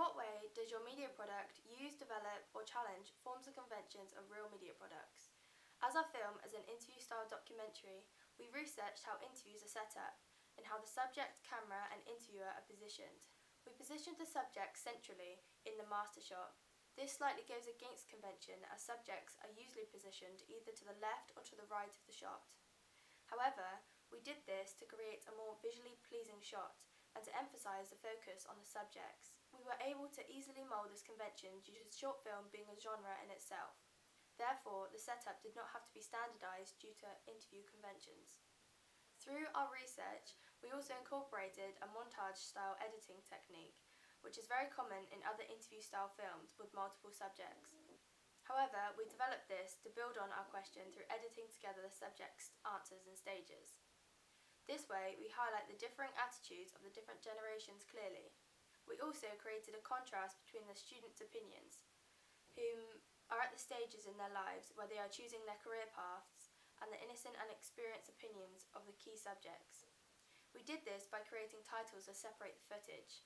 what way does your media product use, develop, or challenge forms and conventions of real media products? As our film is an interview-style documentary, we researched how interviews are set up and how the subject, camera, and interviewer are positioned. We positioned the subject centrally in the master shot. This slightly goes against convention, as subjects are usually positioned either to the left or to the right of the shot. However, we did this to create a more visually pleasing shot and to emphasise the focus on the subjects. We were able to easily mould this convention due to the short film being a genre in itself. Therefore, the setup did not have to be standardised due to interview conventions. Through our research, we also incorporated a montage-style editing technique, which is very common in other interview-style films with multiple subjects. However, we developed this to build on our question through editing together the subject's answers in stages. This way, we highlight the differing attitudes of the different generations clearly. We also created a contrast between the students' opinions, whom are at the stages in their lives where they are choosing their career paths, and the innocent and experienced opinions of the key subjects. We did this by creating titles that separate the footage.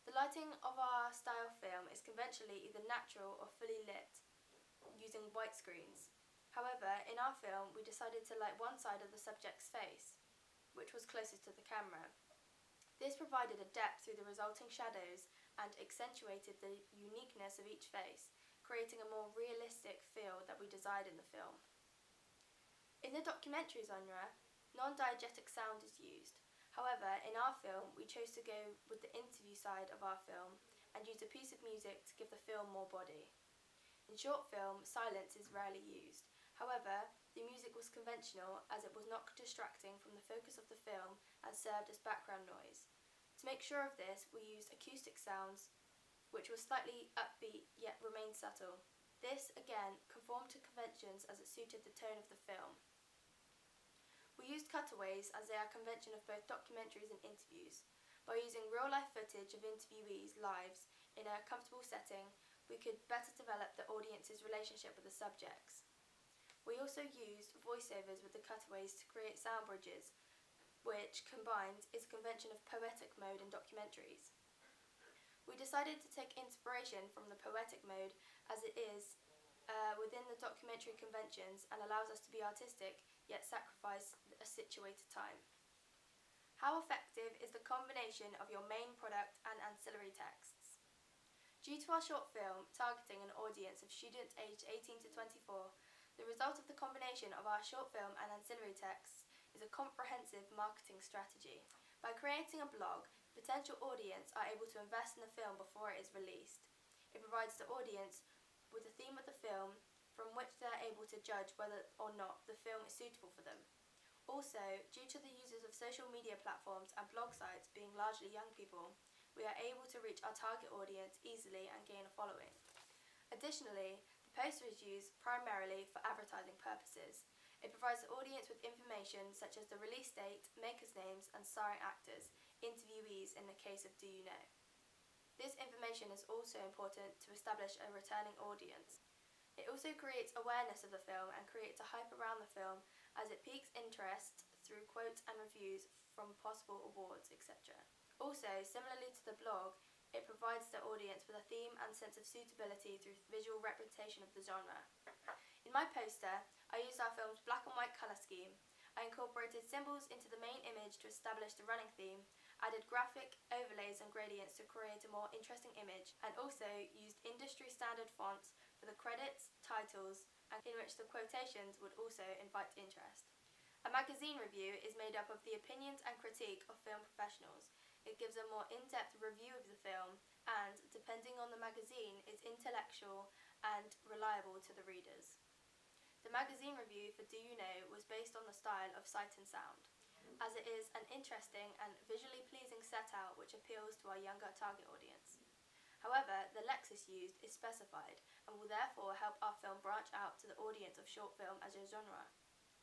The lighting of our style film is conventionally either natural or fully lit, using white screens. However, in our film, we decided to light one side of the subject's face, which was closest to the camera. This provided a depth through the resulting shadows and accentuated the uniqueness of each face, creating a more realistic feel that we desired in the film. In the documentary genre, non-diegetic sound is used. However, in our film, we chose to go with the interview side of our film and use a piece of music to give the film more body. In short film, silence is rarely used. However, the music was conventional as it was not distracting from the focus of the film and served as background noise. To make sure of this, we used acoustic sounds, which were slightly upbeat yet remained subtle. This, again, conformed to conventions as it suited the tone of the film. We used cutaways as they are convention of both documentaries and interviews. By using real-life footage of interviewees' lives in a comfortable setting, we could better develop the audience's relationship with the subjects. We also used voiceovers with the cutaways to create sound bridges, which, combined, is a convention of poetic mode in documentaries. We decided to take inspiration from the poetic mode as it is within the documentary conventions and allows us to be artistic yet sacrifice a situated time. How effective is the combination of your main product and ancillary texts? Due to our short film targeting an audience of students aged 18 to 24, the result of the combination of our short film and ancillary texts is a comprehensive marketing strategy. By creating a blog, the potential audience are able to invest in the film before it is released. It provides the audience with the theme of the film from which they are able to judge whether or not the film is suitable for them. Also, due to the users of social media platforms and blog sites being largely young people, we are able to reach our target audience easily and gain a following. Additionally, the poster is used primarily for advertising purposes. It provides the audience with information such as the release date, makers' names, and starring actors, interviewees in the case of Do You Know? This information is also important to establish a returning audience. It also creates awareness of the film and creates a hype around the film as it piques interest through quotes and reviews from possible awards, etc. Also, similarly to the blog, it provides the audience with a theme and sense of suitability through visual representation of the genre. In my poster, I used our film's black and white colour scheme. I incorporated symbols into the main image to establish the running theme, added graphic overlays and gradients to create a more interesting image, and also used industry standard fonts for the credits, titles, and in which the quotations would also invite interest. A magazine review is made up of the opinions and critique of film professionals. It gives a more in-depth review of the film and, depending on the magazine, is intellectual and reliable to the readers. The magazine review for Do You Know was based on the style of Sight and Sound, as it is an interesting and visually pleasing set-out which appeals to our younger target audience. However, the lexis used is specified and will therefore help our film branch out to the audience of short film as a genre.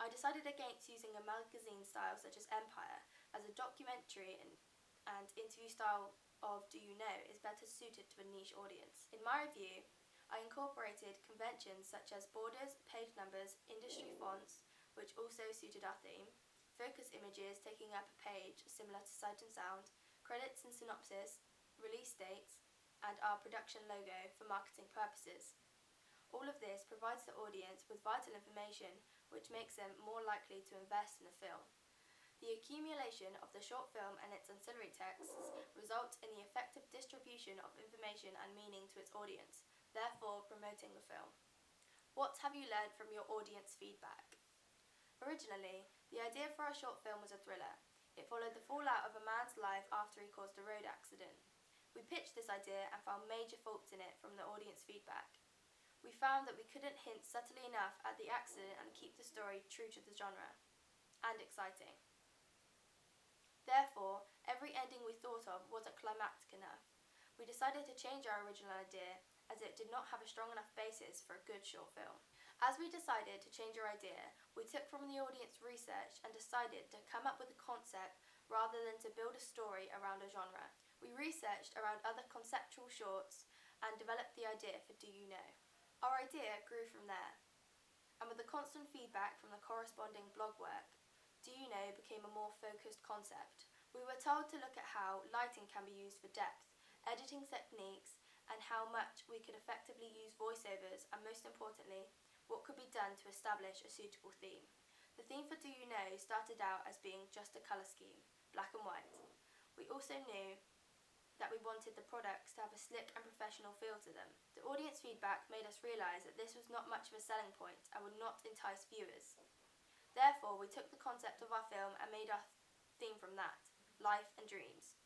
I decided against using a magazine style such as Empire, as a documentary and interview style of Do You Know is better suited to a niche audience. In my review, I incorporated conventions such as borders, page numbers, industry fonts, which also suited our theme, focus images taking up a page similar to Sight and Sound, credits and synopsis, release dates, and our production logo for marketing purposes. All of this provides the audience with vital information which makes them more likely to invest in the film. The accumulation of the short film and its ancillary texts results in the effective distribution of information and meaning to its audience, therefore promoting the film. What have you learned from your audience feedback? Originally, the idea for our short film was a thriller. It followed the fallout of a man's life after he caused a road accident. We pitched this idea and found major faults in it from the audience feedback. We found that we couldn't hint subtly enough at the accident and keep the story true to the genre, and exciting. Therefore, every ending we thought of wasn't climactic enough. We decided to change our original idea as it did not have a strong enough basis for a good short film. As we decided to change our idea, we took from the audience research and decided to come up with a concept rather than to build a story around a genre. We researched around other conceptual shorts and developed the idea for Do You Know? Our idea grew from there, and with the constant feedback from the corresponding blog work, Do You Know became a more focused concept. We were told to look at how lighting can be used for depth, editing techniques, and how much we could effectively use voiceovers, and most importantly, what could be done to establish a suitable theme. The theme for Do You Know started out as being just a colour scheme, black and white. We also knew that we wanted the products to have a slick and professional feel to them. The audience feedback made us realise that this was not much of a selling point and would not entice viewers. Therefore, we took the concept of our film and made our theme from that, life and dreams.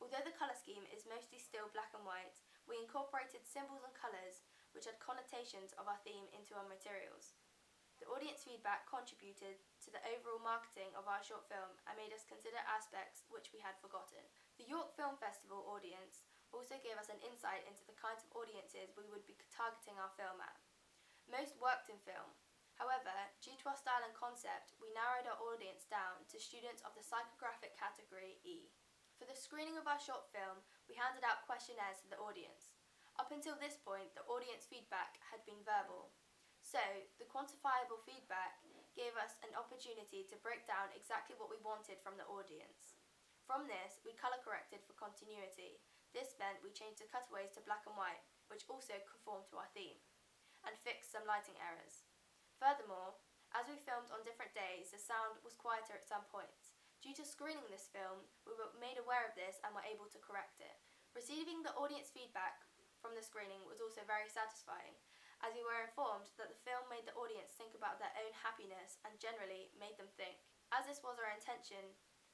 Although the colour scheme is mostly still black and white, we incorporated symbols and colours which had connotations of our theme into our materials. The audience feedback contributed to the overall marketing of our short film and made us consider aspects which we had forgotten. The York Film Festival audience also gave us an insight into the kinds of audiences we would be targeting our film at. Most worked in film. However, due to our style and concept, we narrowed our audience down to students of the psychographic category E. For the screening of our short film, we handed out questionnaires to the audience. Up until this point, the audience feedback had been verbal. So, the quantifiable feedback gave us an opportunity to break down exactly what we wanted from the audience. From this, we colour corrected for continuity. This meant we changed the cutaways to black and white, which also conformed to our theme, and fixed some lighting errors. Furthermore, as we filmed on different days, the sound was quieter at some points. Due to screening this film, we were made aware of this and were able to correct it. Receiving the audience feedback from the screening was also very satisfying, as we were informed that the film made the audience think about their own happiness and generally made them think. As this was our intention,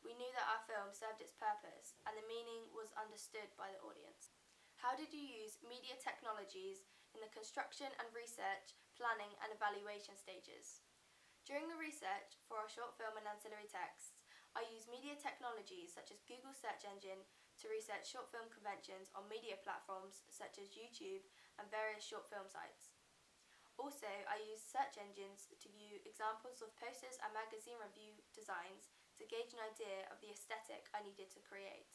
we knew that our film served its purpose and the meaning was understood by the audience. How did you use media technologies in the construction and research, planning and evaluation stages? During the research for our short film and ancillary texts, I used media technologies such as Google search engine to research short film conventions on media platforms such as YouTube and various short film sites. Also, I used search engines to view examples of posters and magazine review designs to gauge an idea of the aesthetic I needed to create.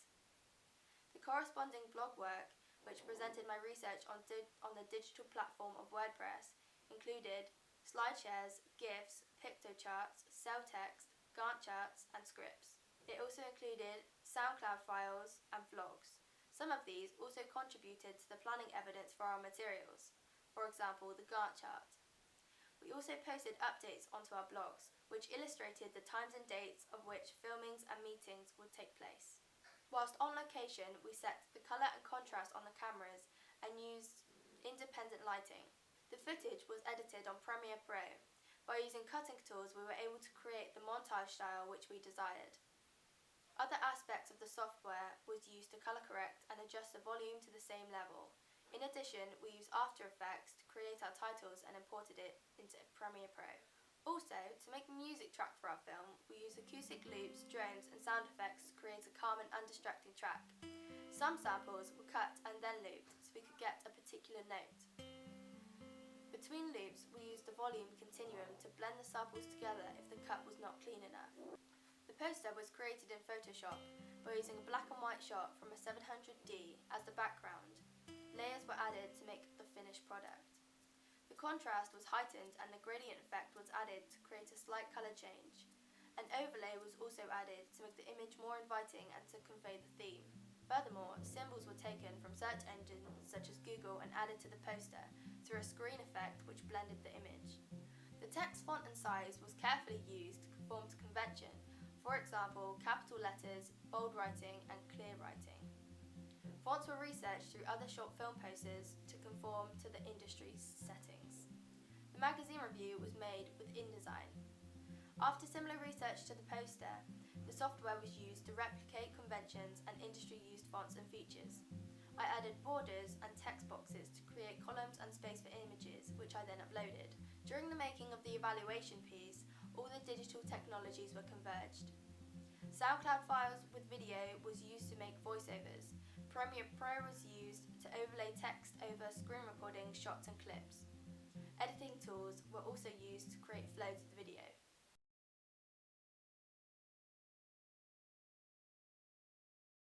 The corresponding blog work, which presented my research on the digital platform of WordPress, included slide shares, GIFs, pictocharts, cell text, Gantt charts, and scripts. It also included SoundCloud files and vlogs. Some of these also contributed to the planning evidence for our materials, for example, the Gantt chart. We also posted updates onto our blogs, which illustrated the times and dates of which filmings and meetings would take place. Whilst on location, we set the colour and contrast on the cameras and used independent lighting. The footage was edited on Premiere Pro. By using cutting tools, we were able to create the montage style which we desired. Other aspects of the software was used to colour correct and adjust the volume to the same level. In addition, we used After Effects to create our titles and imported it into Premiere Pro. Also, to make the music track for our film, we used acoustic loops, drones and sound effects to create a calm and undistracting track. Some samples were cut and then looped so we could get a particular note. Between loops, we used the volume continuum to blend the samples together if the cut was not clean enough. The poster was created in Photoshop by using a black and white shot from a 700D as the background. Layers were added to make the finished product. The contrast was heightened and the gradient effect was added to create a slight colour change. An overlay was also added to make the image more inviting and to convey the theme. Furthermore, symbols were taken from search engines such as Google and added to the poster through a screen effect which blended the image. The text font and size was carefully used to conform to convention, for example, capital letters, bold writing, and clear writing. Fonts were researched through other short film posters to conform to the industry's settings. The magazine review was made with InDesign. After similar research to the poster, the software was used to replicate conventions and industry-used fonts and features. I added borders and text boxes to create columns and space for images, which I then uploaded. During the making of the evaluation piece, all the digital technologies were converged. SoundCloud files with video was used to make voiceovers. Premiere Pro was used to overlay text over screen recording shots and clips. Editing tools were also used to create flows of the video.